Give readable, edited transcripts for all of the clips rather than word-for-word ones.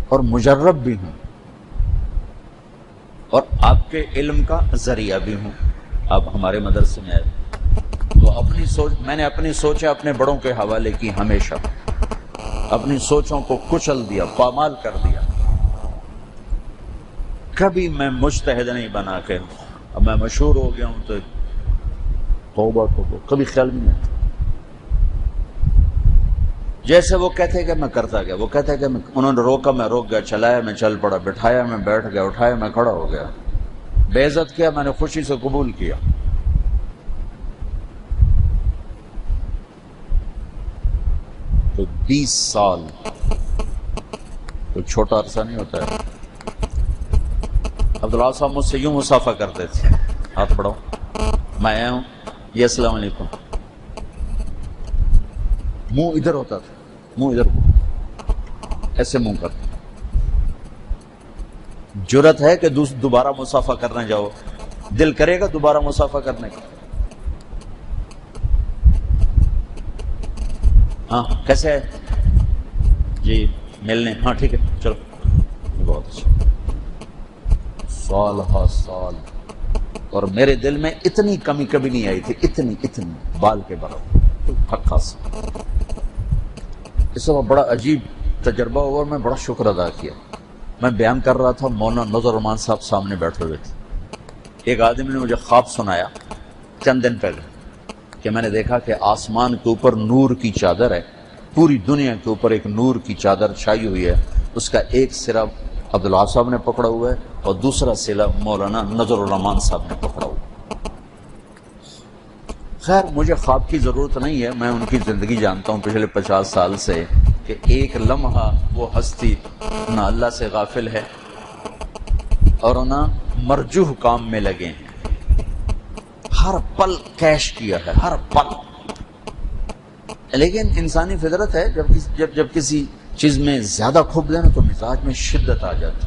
اور مجرب بھی ہوں اور آپ کے علم کا ذریعہ بھی ہوں. آپ ہمارے مدرسے میں آئے تو اپنی سوچ، میں نے اپنی سوچیں اپنے بڑوں کے حوالے کی، ہمیشہ اپنی سوچوں کو کچل دیا، پامال کر دیا. کبھی میں مجتہد نہیں بنا کے، اب میں مشہور ہو گیا ہوں تو توبہ کبھی خیال بھی نہیں آتا. جیسے وہ کہتے کہ میں کرتا گیا، وہ کہتے کہ انہوں نے روکا میں روک گیا، چلایا میں چل پڑا، بٹھایا میں بیٹھ گیا، اٹھایا میں کھڑا ہو گیا، بے عزت کیا میں نے خوشی سے قبول کیا. تو 20 سال کوئی چھوٹا عرصہ نہیں ہوتا ہے. عبداللہ صاحب مجھ سے یوں مصافحہ کرتے تھے، ہاتھ بڑھاؤ، میں آیا ہوں، یہ السلام علیکم. منہ ادھر ہوتا تھا، منہ ادھر ایسے منہ کرتے. جرت ہے کہ دوبارہ مصافحہ کرنے جاؤ؟ دل کرے گا دوبارہ مصافحہ کرنے کا؟ ہاں کیسے ہے جی ملنے، ہاں ٹھیک ہے چلو. بہت اچھا. سال ہا سال، اور میرے دل میں اتنی کمی کبھی نہیں آئی تھی، اتنی بال کے برابر پکا سا. اس وقت بڑا عجیب تجربہ ہوا، میں بڑا شکر ادا کیا. میں بیان کر رہا تھا، مولانا نظر رحمان صاحب سامنے بیٹھے ہوئے تھے. ایک آدمی نے مجھے خواب سنایا چند دن پہلے کہ میں نے دیکھا کہ آسمان کے اوپر نور کی چادر ہے، پوری دنیا کے اوپر ایک نور کی چادر چھائی ہوئی ہے. اس کا ایک سرا عبداللہ صاحب نے پکڑا ہوا ہے اور دوسرا سرا مولانا نظر الرحمان صاحب نے پکڑا ہوا ہے. خیر مجھے خواب کی ضرورت نہیں ہے، میں ان کی زندگی جانتا ہوں پچھلے 50 سال سے کہ ایک لمحہ وہ ہستی نہ اللہ سے غافل ہے اور نہ مرجوح کام میں لگے ہیں. ہر پل کیش کیا ہے، ہر پل. لیکن انسانی فطرت ہے جب کسی چیز میں زیادہ کھوب دینا تو مزاج میں شدت آ جاتی.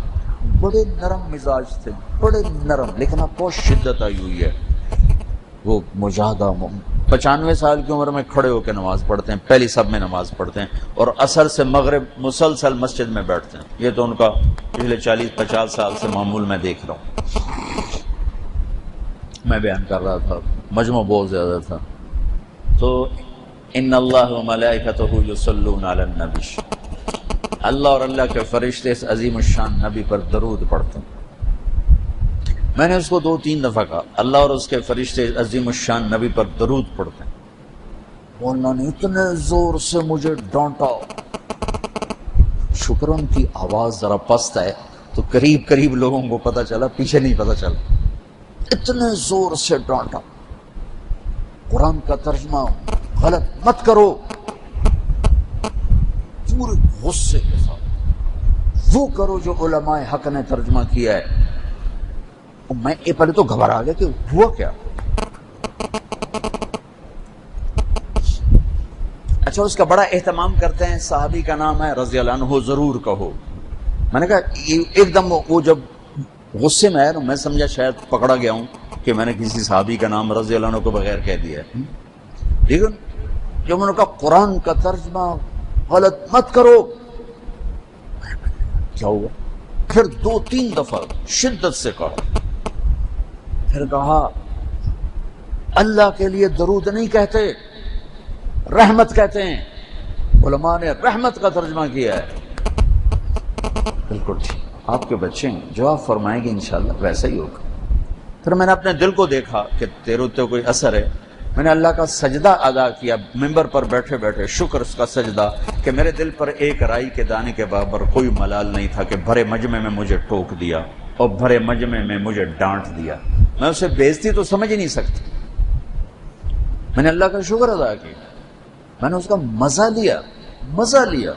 بڑے نرم مزاج تھے، بڑے نرم، لیکن اب بہت شدت آئی ہوئی ہے. وہ مجاہدہ 95 سال کی عمر میں کھڑے ہو کے نماز پڑھتے ہیں، پہلی سب میں نماز پڑھتے ہیں اور عصر سے مغرب مسلسل مسجد میں بیٹھتے ہیں. یہ تو ان کا پچھلے 40-50 سال سے معمول میں دیکھ رہا ہوں. میں بیان کر رہا تھا، مجموع بہت زیادہ تھا. تو ان اللہ و ملائکتہ یصلون علی النبی، اللہ اور اللہ کے فرشتے اس عظیم الشان نبی پر درود پڑھتے ہیں. میں نے اس کو 2-3 دفعہ کہا، اللہ اور اس کے فرشتے عظیم الشان نبی پر درود پڑھتے ہیں. مولانا نے اتنے زور سے مجھے ڈانٹا. شکر ان کی آواز ذرا پست ہے تو قریب لوگوں کو پتہ چلا، پیچھے نہیں پتہ چلا. اتنے زور سے ڈانٹا، قرآن کا ترجمہ غلط مت کرو، پورے غصے کے ساتھ. وہ کرو جو علماء حق نے ترجمہ کیا ہے. میں پہلے تو گھبرا گیا کہ ہوا کیا. اچھا اس کا بڑا اہتمام کرتے ہیں، صحابی کا نام ہے رضی اللہ عنہ، ضرور کہو. میں نے کہا ایک دم وہ جب غصے میں آیا میں سمجھا شاید پکڑا گیا ہوں کہ میں نے کسی صحابی کا نام رضی اللہ عنہ کو بغیر کہہ دیا ہے. لیکن جب میں نے کہا قرآن کا ترجمہ غلط مت کرو، کیا ہوا؟ پھر 2-3 دفعہ شدت سے کہا. پھر کہا اللہ کے لیے درود نہیں کہتے، رحمت کہتے ہیں. علماء نے رحمت کا ترجمہ کیا ہے. بالکل ٹھیک، آپ کے بچے ہیں، جو آپ فرمائیں گے انشاءاللہ ویسا ہی ہوگا. پھر میں نے اپنے دل کو دیکھا کہ تیرے تو کوئی اثر ہے. میں نے اللہ کا سجدہ ادا کیا ممبر پر بیٹھے بیٹھے، شکر اس کا سجدہ کہ میرے دل پر ایک رائی کے دانے کے برابر کوئی ملال نہیں تھا کہ بھرے مجمع میں مجھے ٹوک دیا اور بھرے مجمع میں مجھے ڈانٹ دیا. میں اسے بےعزتی تو سمجھ ہی نہیں سکتی. میں نے اللہ کا شکر ادا کیا، میں نے اس کا مزہ لیا.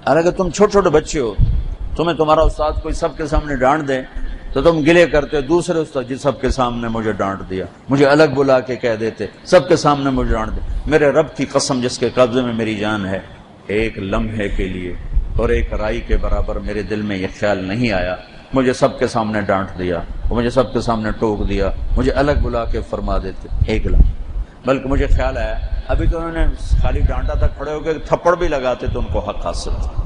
اگر تم چھوٹے بچے ہو، تمہیں تمہارا استاد کوئی سب کے سامنے ڈانٹ دے تو تم گلے کرتے، دوسرے استاد جی سب کے سامنے مجھے ڈانٹ دیا، مجھے الگ بلا کے کہہ دیتے، سب کے سامنے مجھے ڈانٹ دے. میرے رب کی قسم جس کے قبضے میں میری جان ہے، ایک لمحے کے لیے اور ایک رائی کے برابر میرے دل میں یہ خیال نہیں آیا مجھے سب کے سامنے ڈانٹ دیا، مجھے سب کے سامنے ٹوک دیا، مجھے الگ بلا کے فرما دیتے. ایک لمحہ بلکہ مجھے خیال آیا ابھی تو انہوں نے خالی ڈانٹا تھا، کھڑے ہو کے تھپڑ بھی لگاتے تو ان کو حق حاصل تھا.